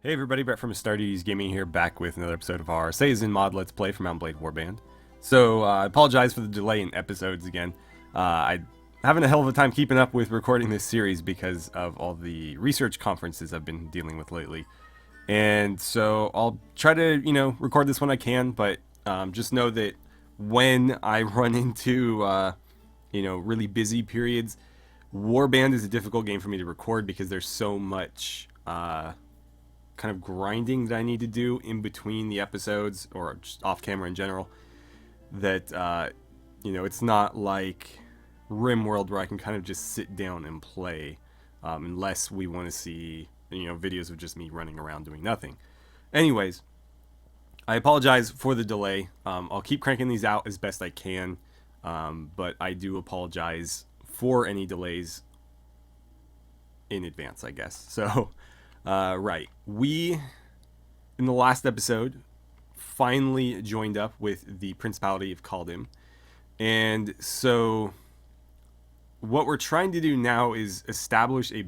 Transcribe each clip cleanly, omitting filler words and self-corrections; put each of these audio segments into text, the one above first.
Hey everybody, Brett from AstartesGaming here, back with another episode of our Sayazn mod Let's Play for Mount Blade Warband. So, I apologize for the delay in episodes again. I'm having a hell of a time keeping up with recording this series because of all the research conferences I've been dealing with lately. And so, I'll try to, record this when I can, but just know that when I run into, really busy periods, Warband is a difficult game for me to record because there's so much kind of grinding that I need to do in between the episodes or just off camera in general, that it's not like RimWorld where I can kind of just sit down and play, unless we want to see videos of just me running around doing nothing. Anyways, I apologize for the delay. I'll keep cranking these out as best I can, but I do apologize for any delays in advance, I guess. So right, we in the last episode finally joined up with the Principality of Khaldim, and so what we're trying to do now is establish a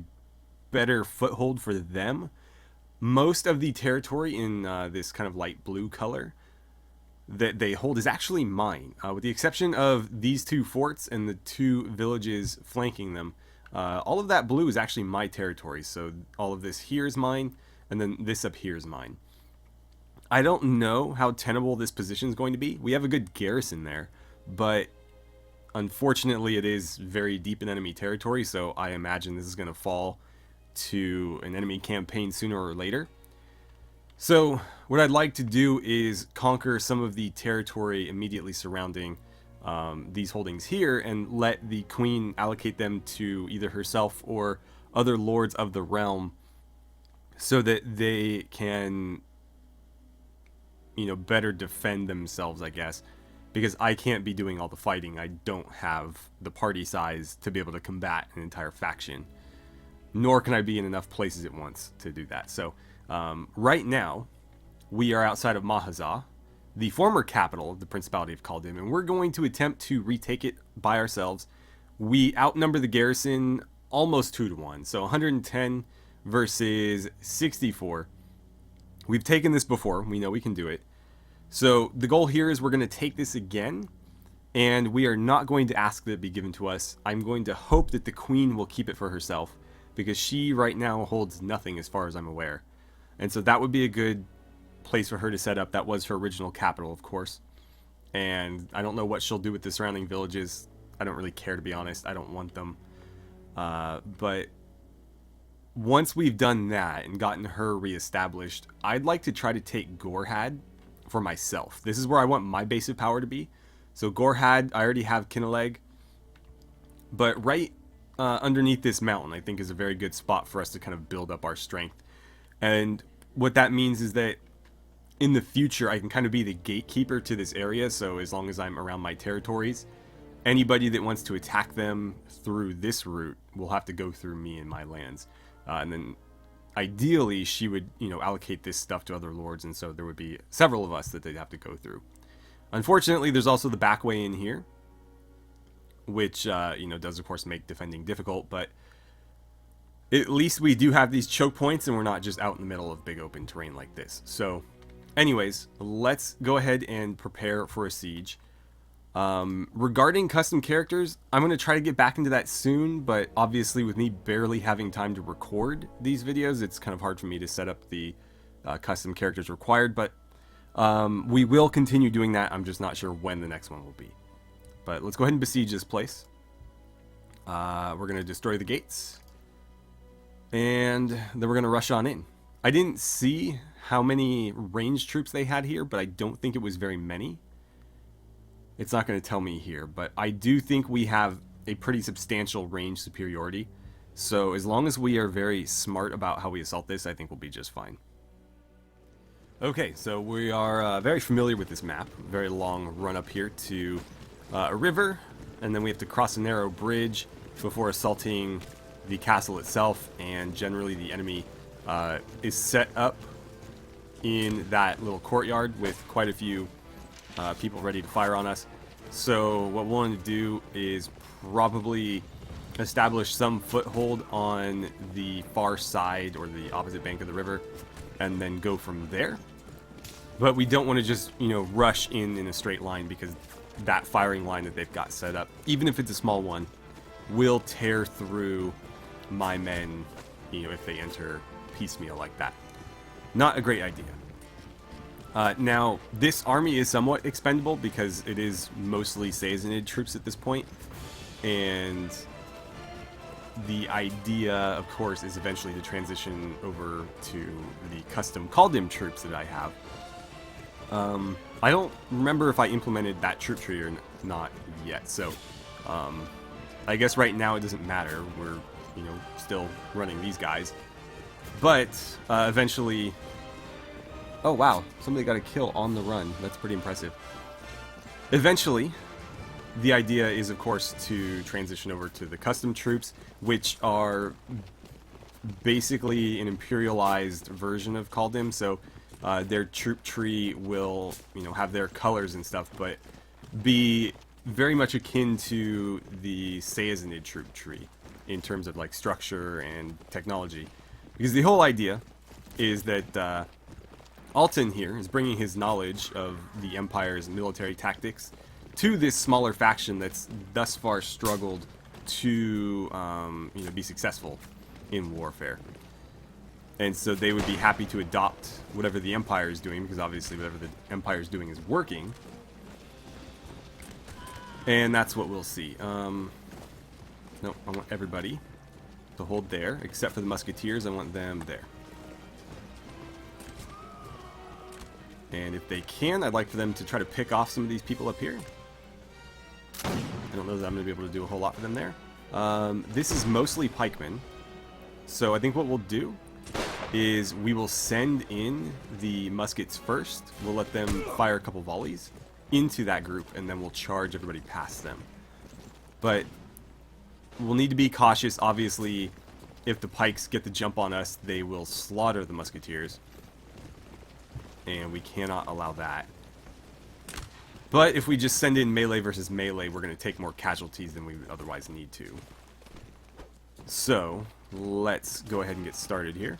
better foothold for them. Most of the territory in this kind of light blue color that they hold is actually mine, with the exception of these two forts and the two villages flanking them. All of that blue is actually my territory, so all of this here is mine, and then this up here is mine. I don't know how tenable this position is going to be. We have a good garrison there, but unfortunately it is very deep in enemy territory, so I imagine this is going to fall to an enemy campaign sooner or later. So what I'd like to do is conquer some of the territory immediately surrounding these holdings here and let the queen allocate them to either herself or other lords of the realm so that they can better defend themselves, I guess, because I can't be doing all the fighting. I don't have the party size to be able to combat an entire faction, nor can I be in enough places at once to do that. So right now we are outside of Maha, the former capital of the Principality of Khaldim, and we're going to attempt to retake it by ourselves. We outnumber the garrison almost 2-1, so 110 versus 64. We've taken this before, we know we can do it. So the goal here is we're going to take this again, and we are not going to ask that it be given to us. I'm going to hope that the queen will keep it for herself, because she right now holds nothing as far as I'm aware. And so that would be a good place for her to set up. That was her original capital, of course, and I don't know what she'll do with the surrounding villages. I don't really care, to be honest. I don't want them, but once we've done that and gotten her reestablished, I'd like to try to take Gorhad for myself. This is where I want my base of power to be. So Gorhad, I already have Kinnaleg, but right underneath this mountain I think is a very good spot for us to kind of build up our strength. And what that means is that in the future, I can kind of be the gatekeeper to this area, so as long as I'm around my territories, anybody that wants to attack them through this route will have to go through me and my lands. And then, ideally, she would, allocate this stuff to other lords, and so there would be several of us that they'd have to go through. Unfortunately, there's also the back way in here, which, does, of course, make defending difficult, but at least we do have these choke points, and we're not just out in the middle of big open terrain like this. So anyways, let's go ahead and prepare for a siege. Regarding custom characters, I'm going to try to get back into that soon, but obviously with me barely having time to record these videos, it's kind of hard for me to set up the custom characters required, but we will continue doing that. I'm just not sure when the next one will be. But let's go ahead and besiege this place. We're going to destroy the gates, and then we're going to rush on in. I didn't see how many ranged troops they had here, but I don't think it was very many. It's not going to tell me here, but I do think we have a pretty substantial range superiority. So as long as we are very smart about how we assault this, I think we'll be just fine. Okay, so we are very familiar with this map. Very long run up here to a river, and then we have to cross a narrow bridge before assaulting the castle itself, and generally the enemy is set up in that little courtyard with quite a few people ready to fire on us. So what we want to do is probably establish some foothold on the far side or the opposite bank of the river, and then go from there. But we don't want to just, you know, rush in a straight line, because that firing line that they've got set up, even if it's a small one, will tear through my men, you know, if they enter piecemeal like that. Not a great idea. Now, this army is somewhat expendable because it is mostly Sayazn troops at this point, and the idea, of course, is eventually to transition over to the custom Kaldym troops that I have. I don't remember if I implemented that troop tree or not yet, so I guess right now it doesn't matter. We're, you know, still running these guys. But eventually... Oh, wow. Somebody got a kill on the run. That's pretty impressive. Eventually, the idea is, of course, to transition over to the custom troops, which are basically an imperialized version of Kaldym. So their troop tree will, you know, have their colors and stuff, but be very much akin to the Sayazn troop tree in terms of like structure and technology. Because the whole idea is that Alton here is bringing his knowledge of the Empire's military tactics to this smaller faction that's thus far struggled to you know, be successful in warfare. And so they would be happy to adopt whatever the Empire is doing, because obviously whatever the Empire is doing is working. And that's what we'll see. No, I want everybody to hold there, except for the Musketeers. I want them there. And if they can, I'd like for them to try to pick off some of these people up here. I don't know that I'm going to be able to do a whole lot for them there. This is mostly pikemen. So I think what we'll do is we will send in the muskets first. We'll let them fire a couple volleys into that group, and then we'll charge everybody past them. But we'll need to be cautious. Obviously, if the pikes get the jump on us, they will slaughter the musketeers. And we cannot allow that. But if we just send in melee versus melee, we're going to take more casualties than we would otherwise need to. So, let's go ahead and get started here.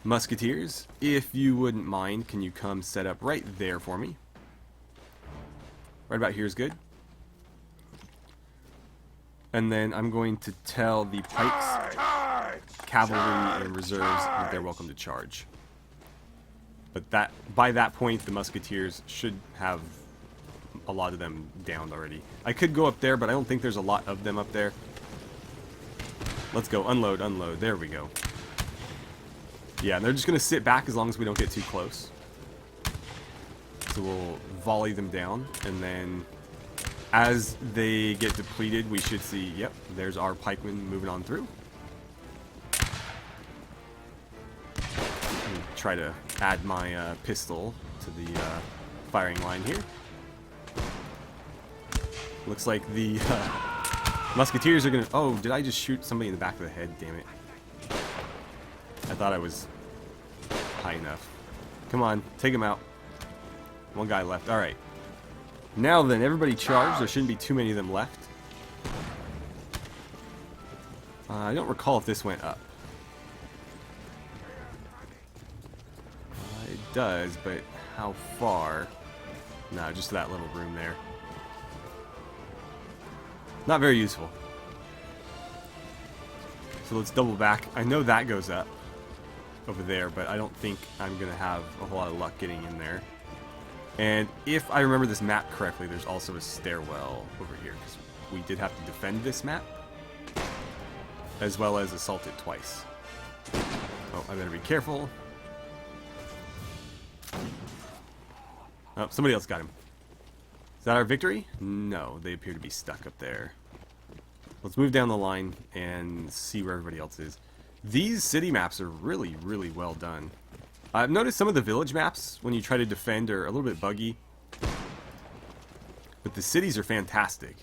Musketeers, if you wouldn't mind, can you come set up right there for me? Right about here is good. And then I'm going to tell the pikes, cavalry, and reserves that they're welcome to charge. But that by that point, the musketeers should have a lot of them downed already. I could go up there, but I don't think there's a lot of them up there. Let's go. Unload, unload. There we go. Yeah, they're just going to sit back as long as we don't get too close. So we'll volley them down, and then as they get depleted, we should see, yep, there's our pikemen moving on through. Try to add my pistol to the firing line here. Looks like the musketeers are gonna... Oh, did I just shoot somebody in the back of the head? Damn it. I thought I was high enough. Come on, take him out. One guy left. Alright. Now then, everybody charge. There shouldn't be too many of them left. I don't recall if this went up. It does, but how far? No, just that little room there. Not very useful. So let's double back. I know that goes up over there, but I don't think I'm going to have a whole lot of luck getting in there. And if I remember this map correctly, there's also a stairwell over here, because we did have to defend this map, as well as assault it twice. Oh, I better be careful. Oh, somebody else got him. Is that our victory? No, they appear to be stuck up there. Let's move down the line and see where everybody else is. These city maps are really, really well done. I've noticed some of the village maps, when you try to defend, are a little bit buggy. But the cities are fantastic.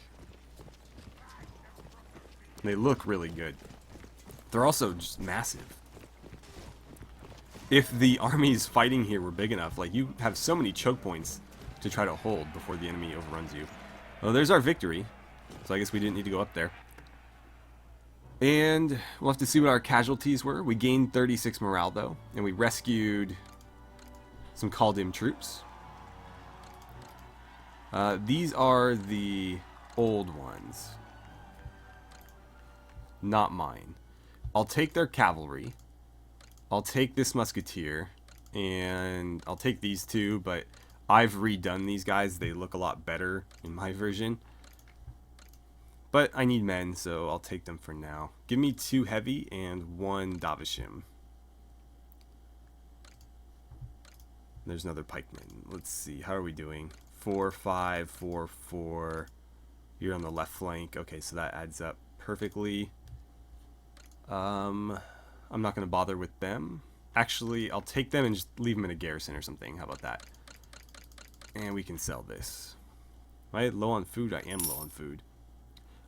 They look really good. They're also just massive. If the armies fighting here were big enough, like, you have so many choke points to try to hold before the enemy overruns you. Well, there's our victory. So I guess we didn't need to go up there. And we'll have to see what our casualties were. We gained 36 morale, though, and we rescued some Kaldym troops. These are the old ones. Not mine. I'll take their cavalry. I'll take this musketeer. And I'll take these two, but I've redone these guys. They look a lot better in my version. But I need men, so I'll take them for now. Give me 2 heavy and 1 Davishim. There's another pikeman. Let's see, how are we doing? 4, 5, 4, 4. You're on the left flank. Okay, so that adds up perfectly. I'm not going to bother with them. Actually, I'll take them and just leave them in a garrison or something. How about that? And we can sell this. Am I low on food? I am low on food.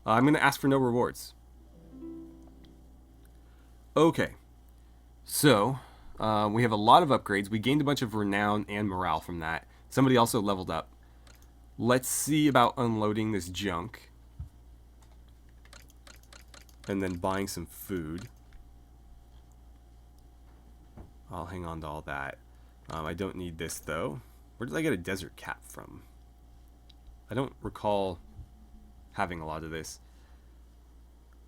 I'm going to ask for no rewards. Okay. So, we have a lot of upgrades. We gained a bunch of renown and morale from that. Somebody also leveled up. Let's see about unloading this junk. And then buying some food. I'll hang on to all that. I don't need this, though. Where did I get a desert cap from? I don't recall having a lot of this.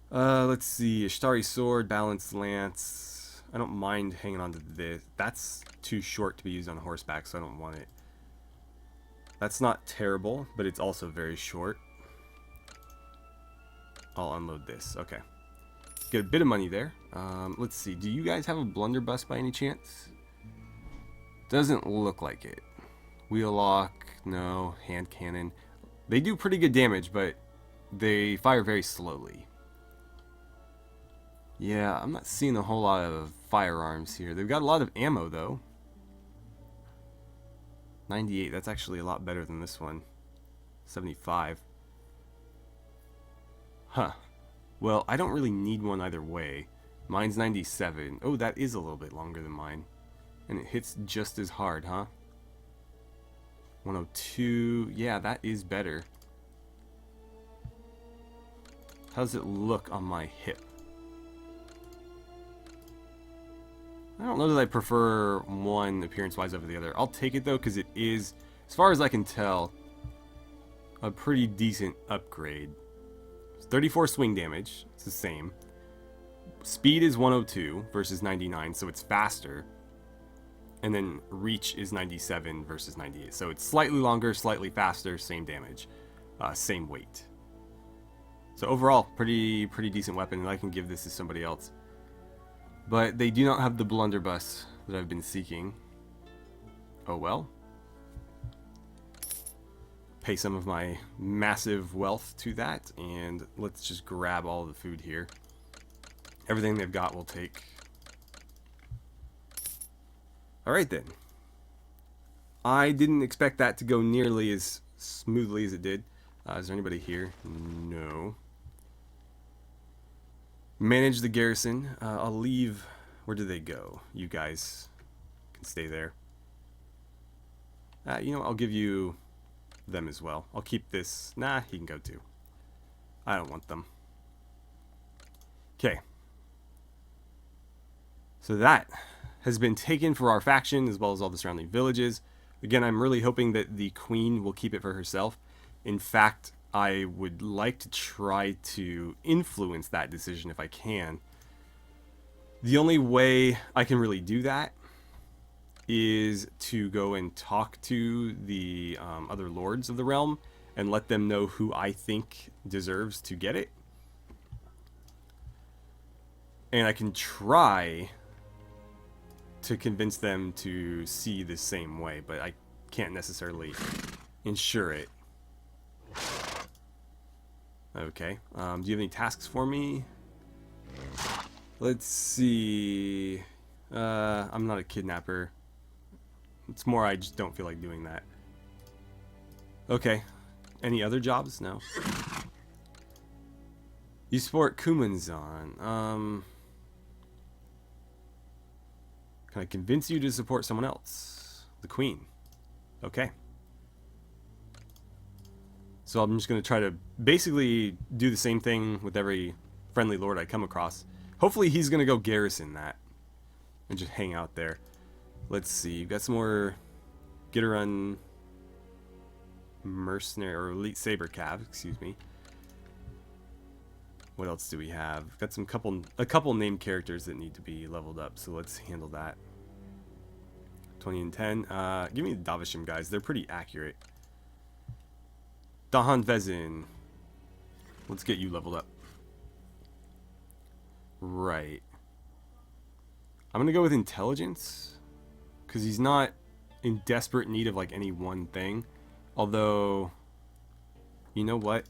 Let's see. Ashtari sword, balanced lance. I don't mind hanging on to this. That's too short to be used on horseback, so I don't want it. That's not terrible, but it's also very short. I'll unload this. Okay. Get a bit of money there. Let's see. Do you guys have a blunderbuss by any chance? Doesn't look like it. Wheel lock. No. Hand cannon. They do pretty good damage, but they fire very slowly. Yeah, I'm not seeing a whole lot of firearms here. They've got a lot of ammo, though. 98. That's actually a lot better than this one. 75. Huh. Well, I don't really need one either way. Mine's 97. Oh, that is a little bit longer than mine. And it hits just as hard, huh? 102. Yeah, that is better. How does it look on my hip? I don't know that I prefer one appearance-wise over the other. I'll take it, though, because it is, as far as I can tell, a pretty decent upgrade. 34 swing damage. It's the same. Speed is 102 versus 99, so it's faster. And then reach is 97 versus 98. So it's slightly longer, slightly faster, same damage, same weight. So overall, pretty decent weapon, and I can give this to somebody else. But they do not have the blunderbuss that I've been seeking. Oh well. Pay some of my massive wealth to that, and let's just grab all the food here. Everything they've got we'll take. Alright then. I didn't expect that to go nearly as smoothly as it did. Is there anybody here? No. Manage the garrison. I'll leave. Where do they go? You guys can stay there. You know, I'll give you them as well. I'll keep this. Nah, he can go too. I don't want them. Okay. So that has been taken for our faction, as well as all the surrounding villages. Again, I'm really hoping that the queen will keep it for herself. In fact, I would like to try to influence that decision if I can. The only way I can really do that is to go and talk to the other lords of the realm and let them know who I think deserves to get it. And I can try to convince them to see the same way, but I can't necessarily ensure it. Okay, do you have any tasks for me? Let's see. I'm not a kidnapper. It's more I just don't feel like doing that. Okay, any other jobs? No. You support Kumanzan. Can I convince you to support someone else? The Queen. Okay. So I'm just going to try to basically do the same thing with every friendly lord I come across. Hopefully he's going to go garrison that and just hang out there. Let's see. We've got some more Gitaran mercenary or elite saber cav, excuse me. What else do we have? Got a couple named characters that need to be leveled up, so let's handle that. 20 and 10. Give me the Davishim guys. They're pretty accurate. Dahan Vezin. Let's get you leveled up. Right. I'm gonna go with intelligence, because he's not in desperate need of like any one thing. Although, you know what?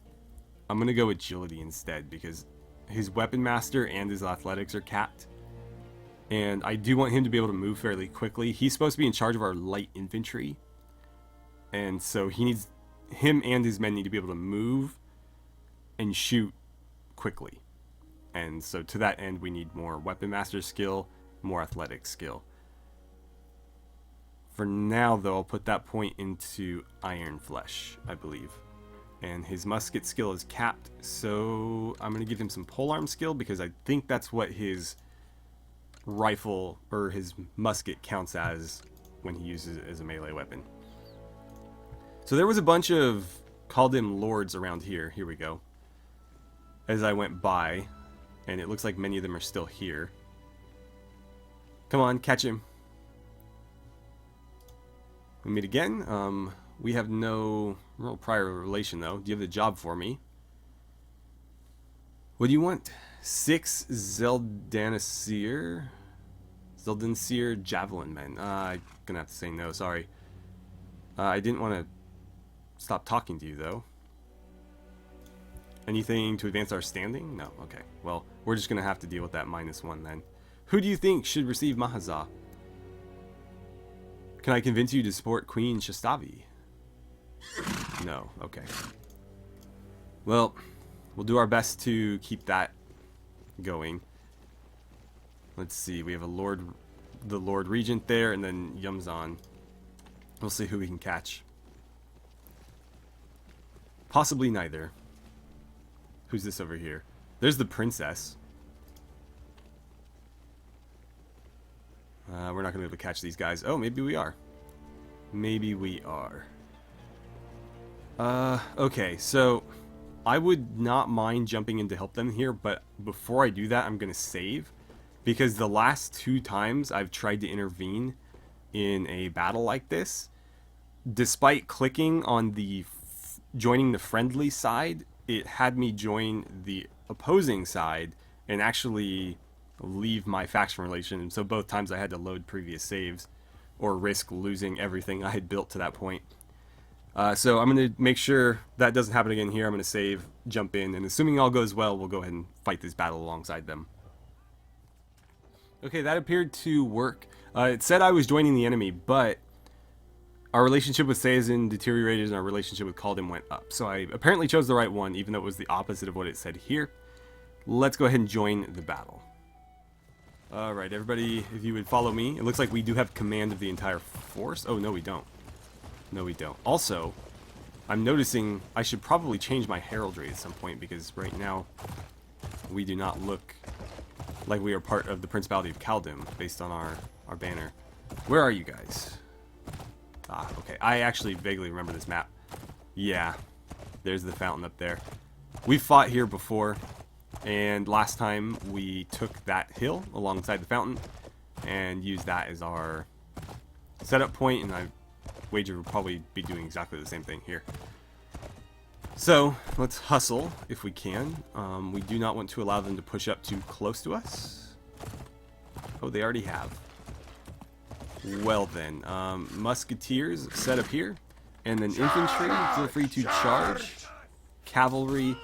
I'm gonna go agility instead, because his weapon master and his athletics are capped. And I do want him to be able to move fairly quickly. He's supposed to be in charge of our light infantry. And so him and his men need to be able to move and shoot quickly. And so to that end, we need more weapon master skill, more athletic skill. For now, though, I'll put that point into Iron Flesh, I believe. And his musket skill is capped, so I'm going to give him some polearm skill, because I think that's what his rifle or his musket counts as when he uses it as a melee weapon. So there was a bunch of called him lords around here. Here we go. As I went by, and it looks like many of them are still here. Come on, catch him. We meet again. We have no real prior relation, though. Do you have the job for me? What do you want? 6 Zeldansir Javelin Men. I'm gonna have to say no, sorry. I didn't want to stop talking to you, though. Anything to advance our standing? No, okay. Well, we're just gonna have to deal with that -1 then. Who do you think should receive Maha? Can I convince you to support Queen Shastavi? No, okay. Well, we'll do our best to keep that going. Let's see, we have the Lord Regent there, and then Yumzan. We'll see who we can catch. Possibly neither. Who's this over here? There's the princess. We're not going to be able to catch these guys. Oh, maybe we are. Maybe we are. Okay, so I would not mind jumping in to help them here, but before I do that, I'm going to save. Because the last 2 times I've tried to intervene in a battle like this, despite clicking on the joining the friendly side, it had me join the opposing side and actually leave my faction relation. And so both times I had to load previous saves or risk losing everything I had built to that point. So I'm going to make sure that doesn't happen again here. I'm going to save, jump in, and assuming all goes well, we'll go ahead and fight this battle alongside them. Okay, that appeared to work. It said I was joining the enemy, but our relationship with Sayazn deteriorated and our relationship with Kaldin went up. So I apparently chose the right one, even though it was the opposite of what it said here. Let's go ahead and join the battle. Alright, everybody, if you would follow me. It looks like we do have command of the entire force. Oh, no, we don't. No, we don't. Also, I'm noticing I should probably change my heraldry at some point, because right now we do not look like we are part of the Principality of Kaldin based on our banner. Where are you guys? Ah, okay. I actually vaguely remember this map. Yeah, there's the fountain up there. We've fought here before, and last time we took that hill alongside the fountain and used that as our setup point, and I wager we'll probably be doing exactly the same thing here. So, let's hustle if we can. We do not want to allow them to push up too close to us. Oh, they already have. Well then, musketeers set up here, and then infantry, feel free to charge. Cavalry,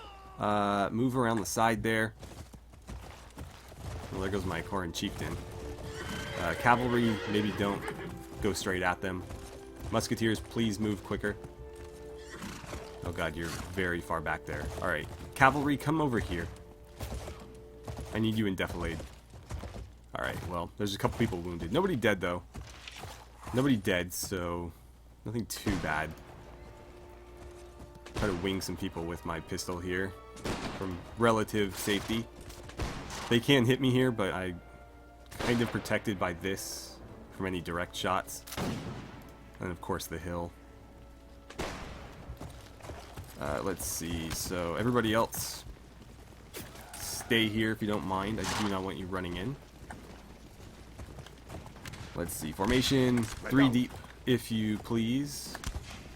move around the side there. Well, there goes my Koran chieftain. Cavalry, maybe don't go straight at them. Musketeers, please move quicker. Oh god, you're very far back there. Alright, cavalry, come over here. I need you in defilade. Alright, well, there's a couple people wounded. Nobody dead, though. Nobody dead, so nothing too bad. Try to wing some people with my pistol here from relative safety. They can hit me here, but I kind of protected by this from any direct shots. And of course the hill. Let's see, so everybody else, stay here if you don't mind. I do not want you running in. Let's see, formation 3 deep, if you please.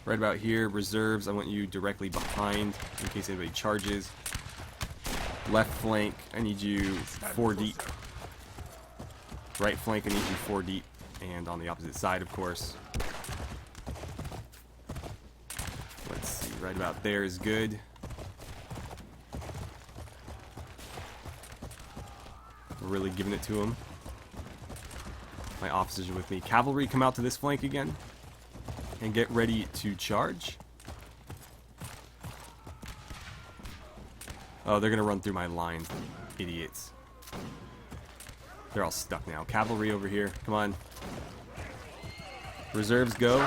Right about here, reserves, I want you directly behind in case anybody charges. Left flank, I need you 4 deep. Right flank, I need you 4 deep. And on the opposite side, of course. Let's see, right about there is good. We're really giving it to him. My officers are with me. Cavalry, come out to this flank again. And get ready to charge. Oh, they're going to run through my lines. Idiots. They're all stuck now. Cavalry over here. Come on. Reserves go.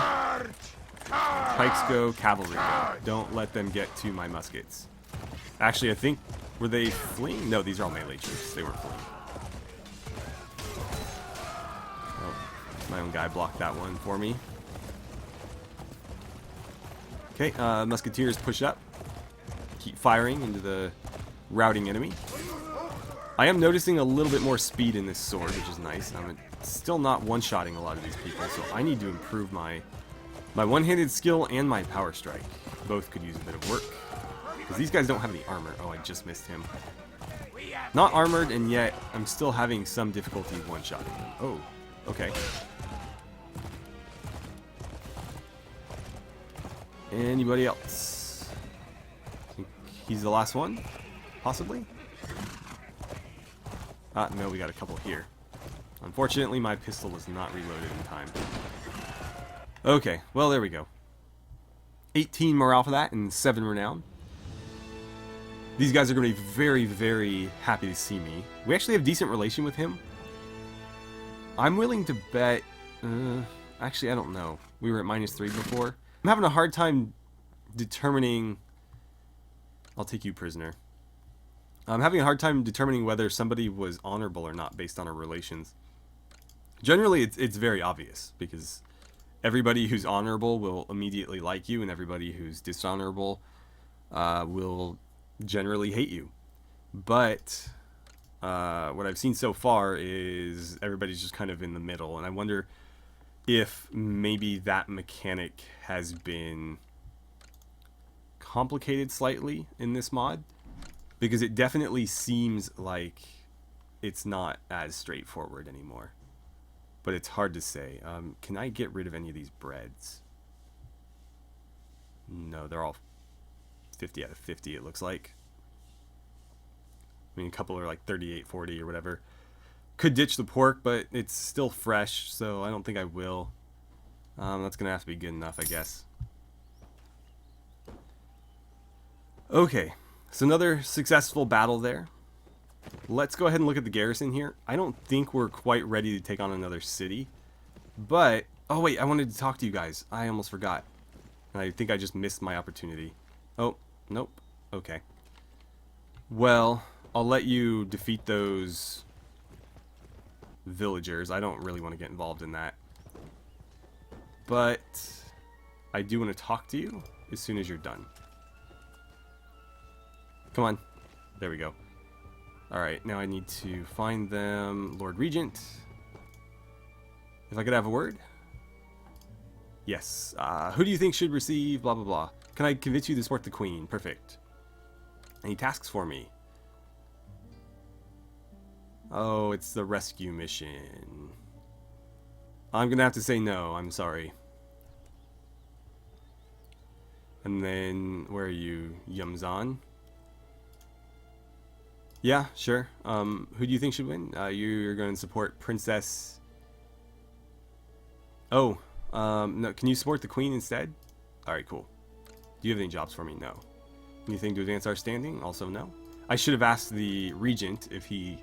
Pikes go. Cavalry go. Don't let them get to my muskets. Actually, I think... Were they fleeing? No, these are all melee troops. They weren't fleeing. Oh, my own guy blocked that one for me. Okay, musketeers push up. Keep firing into the routing enemy. I am noticing a little bit more speed in this sword, which is nice. I'm still not one-shotting a lot of these people, so I need to improve my one-handed skill and my power strike. Both could use a bit of work. Because these guys don't have any armor. Oh, I just missed him. Not armored, and yet I'm still having some difficulty one-shotting them. Oh, okay. Anybody else? I think he's the last one? Possibly? No, we got a couple here. Unfortunately, my pistol was not reloaded in time. Okay, well, there we go. 18 morale for that, and 7 renown. These guys are going to be very, very happy to see me. We actually have a decent relation with him. I'm willing to bet... actually, I don't know. We were at -3 before. I'm having a hard time determining... I'll take you prisoner. I'm having a hard time determining whether somebody was honorable or not based on our relations. Generally, it's very obvious, because everybody who's honorable will immediately like you, and everybody who's dishonorable will generally hate you. But what I've seen so far is everybody's just kind of in the middle, and I wonder if maybe that mechanic has been complicated slightly in this mod, because it definitely seems like it's not as straightforward anymore. But it's hard to say. Can I get rid of any of these breads? No, they're all 50 out of 50, it looks like. I mean, a couple are like 38, 40 or whatever. Could ditch the pork, but it's still fresh, so I don't think I will. That's going to have to be good enough, I guess. Okay, so another successful battle there. Let's go ahead and look at the garrison here. I don't think we're quite ready to take on another city. But, oh wait, I wanted to talk to you guys. I almost forgot. And I think I just missed my opportunity. Oh, nope. Okay. Well, I'll let you defeat those villagers. I don't really want to get involved in that. But I do want to talk to you as soon as you're done. Come on. There we go. Alright, now I need to find them. Lord Regent. If I could have a word. Yes. Who do you think should receive blah blah blah? Can I convince you to support the Queen? Perfect. Any tasks for me? Oh, it's the rescue mission. I'm gonna have to say no, I'm sorry. And then, where are you? Yumzan? Yeah, sure. Who do you think should win? You're going to support Princess... Oh, no, can you support the Queen instead? Alright, cool. Do you have any jobs for me? No. Anything to advance our standing? Also no. I should have asked the Regent if he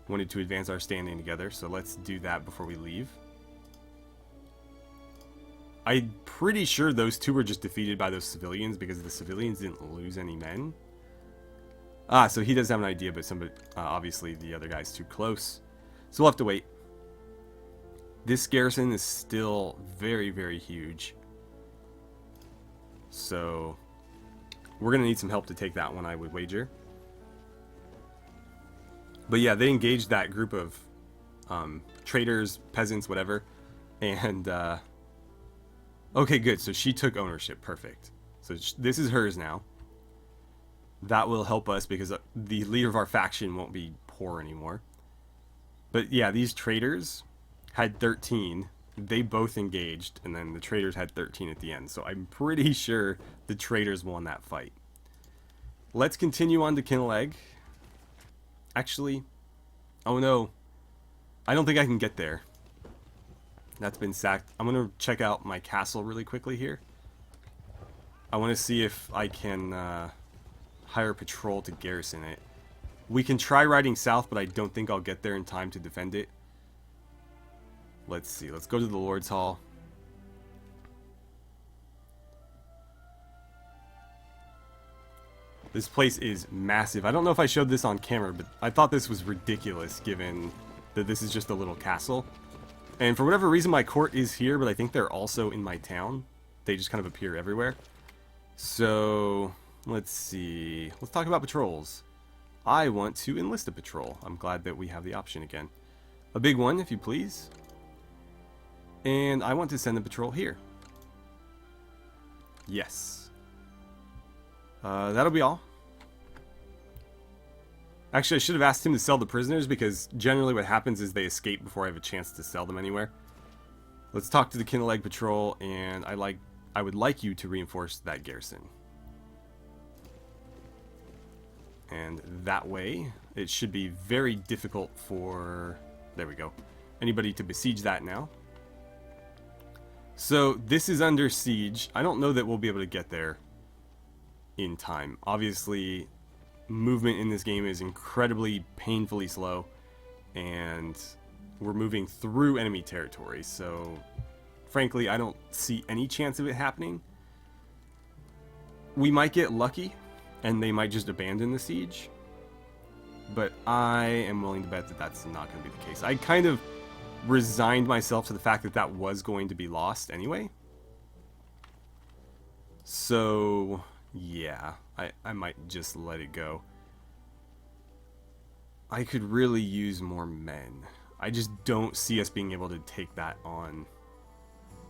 wanted to advance our standing together, so let's do that before we leave. I'm pretty sure those two were just defeated by those civilians because the civilians didn't lose any men. Ah, so he does have an idea, but somebody, obviously the other guy's too close. So we'll have to wait. This garrison is still very, very huge. So we're going to need some help to take that one, I would wager. But yeah, they engaged that group of traders, peasants, whatever. And, okay, good. So she took ownership. Perfect. So this is hers now. That will help us because the leader of our faction won't be poor anymore. But yeah, these traders had 13. They both engaged, and then the traders had 13 at the end. So I'm pretty sure the traders won that fight. Let's continue on to Kinleg. Actually, oh no. I don't think I can get there. That's been sacked. I'm going to check out my castle really quickly here. I want to see if I can hire a patrol to garrison it. We can try riding south, but I don't think I'll get there in time to defend it. Let's see. Let's go to the Lord's Hall. This place is massive. I don't know if I showed this on camera, but I thought this was ridiculous given that this is just a little castle. And for whatever reason, my court is here, but I think they're also in my town. They just kind of appear everywhere. So, let's see. Let's talk about patrols. I want to enlist a patrol. I'm glad that we have the option again. A big one, if you please. And I want to send the patrol here. Yes. That'll be all. Actually, I should have asked him to sell the prisoners because generally what happens is they escape before I have a chance to sell them anywhere. Let's talk to the Kinleg patrol, and I would like you to reinforce that garrison. And that way, it should be very difficult for, there we go, anybody to besiege that now. So this is under siege. I don't know that we'll be able to get there in time. Obviously, movement in this game is incredibly painfully slow, and we're moving through enemy territory, so frankly I don't see any chance of it happening. We might get lucky and they might just abandon the siege, but I am willing to bet that that's not going to be the case. I kind of resigned myself to the fact that that was going to be lost anyway, so yeah, I might just let it go. I could really use more men. I just don't see us being able to take that on.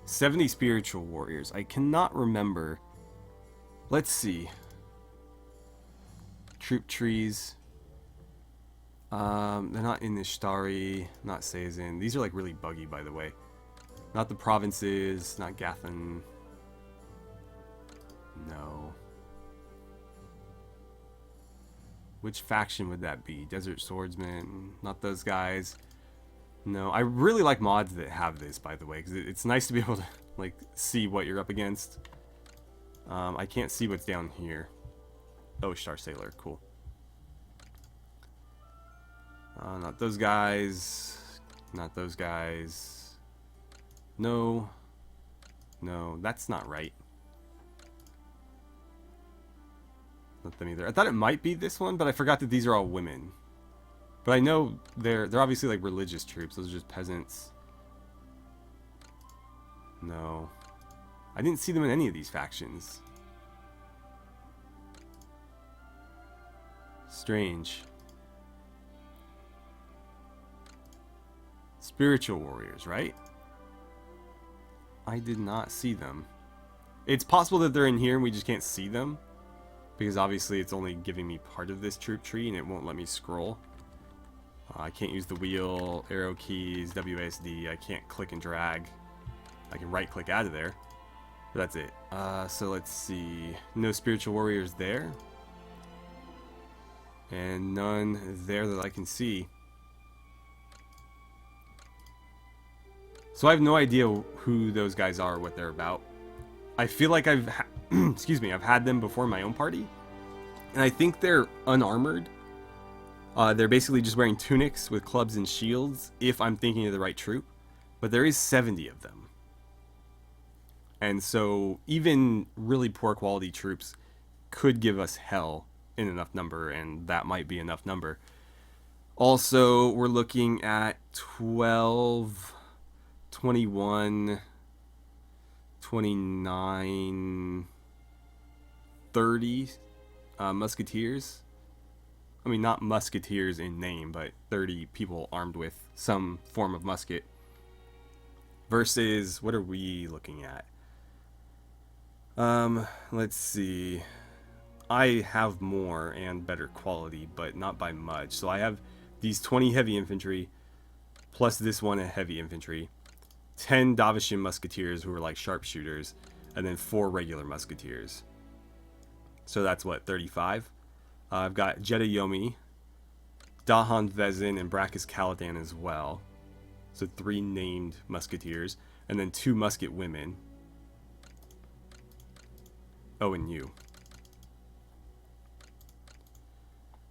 70 spiritual warriors. I cannot remember. Let's see. Troop trees. They're not in Nishtari, not Sayazn. These are like really buggy, by the way. Not the provinces, not Gathan. No. Which faction would that be? Desert Swordsman? Not those guys. No, I really like mods that have this, by the way, because it's nice to be able to like see what you're up against. I can't see what's down here. Oh, Star Sailor, cool. Not those guys. Not those guys. No. No, that's not right. Not them either. I thought it might be this one, but I forgot that these are all women. But I know they're obviously like religious troops. Those are just peasants. No. I didn't see them in any of these factions. Strange. Spiritual warriors, right? I did not see them. It's possible that they're in here and we just can't see them, because obviously it's only giving me part of this troop tree and it won't let me scroll. I can't use the wheel, arrow keys, WASD. I can't click and drag. I can right click out of there, but that's it. So let's see. No spiritual warriors there. And none there that I can see. So I have no idea who those guys are, what they're about. I feel like I've excuse me, I've had them before in my own party, and I think they're unarmored. They're basically just wearing tunics with clubs and shields, if I'm thinking of the right troop. But there is 70 of them. And so even really poor quality troops could give us hell in enough number, and that might be enough number. Also, we're looking at 12, 21, 29, 30 musketeers. I mean, not musketeers in name, but 30 people armed with some form of musket. Versus, what are we looking at? Let's see. I have more and better quality, but not by much. So I have these 20 heavy infantry, plus this one heavy infantry, 10 Davashin musketeers who are like sharpshooters, and then 4 regular musketeers. So that's what, 35? I've got Jetayomi, Dahan Vezin, and Brachus Caladan as well. So 3 named musketeers, and then 2 musket women. Oh, and you.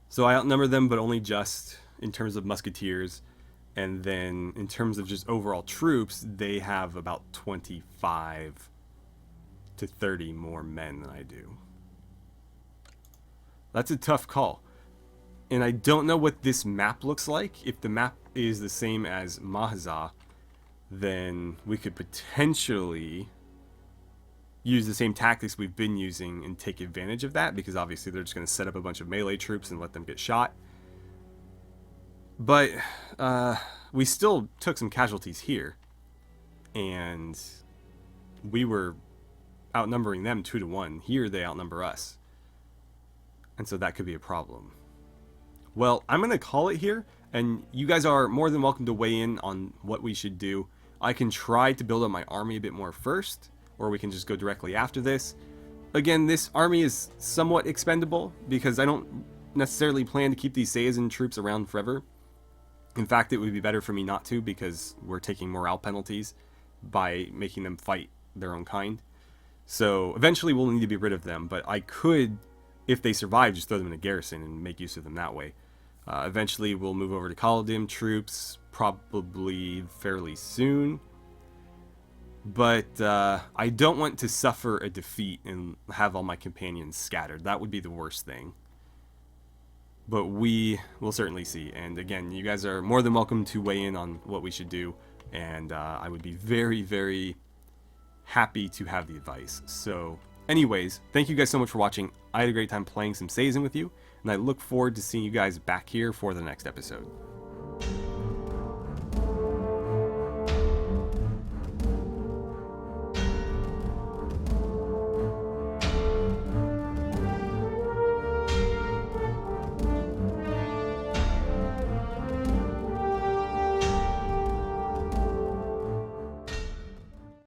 So I outnumber them, but only just in terms of musketeers. And then in terms of just overall troops, they have about 25 to 30 more men than I do. That's a tough call. And I don't know what this map looks like. If the map is the same as Maha, then we could potentially use the same tactics we've been using and take advantage of that, because obviously they're just going to set up a bunch of melee troops and let them get shot. But we still took some casualties here, and we were outnumbering them 2 to 1. Here they outnumber us, and so that could be a problem. Well, I'm going to call it here, and you guys are more than welcome to weigh in on what we should do. I can try to build up my army a bit more first, or we can just go directly after this. Again, this army is somewhat expendable, because I don't necessarily plan to keep these Sayazn troops around forever. In fact, it would be better for me not to, because we're taking morale penalties by making them fight their own kind. So eventually we'll need to be rid of them, but I could, if they survive, just throw them in a garrison and make use of them that way. Eventually we'll move over to Kaladim troops, probably fairly soon. But I don't want to suffer a defeat and have all my companions scattered. That would be the worst thing. But we will certainly see. And again, you guys are more than welcome to weigh in on what we should do. And I would be very, very happy to have the advice. So anyways, thank you guys so much for watching. I had a great time playing some Sayazn with you. And I look forward to seeing you guys back here for the next episode.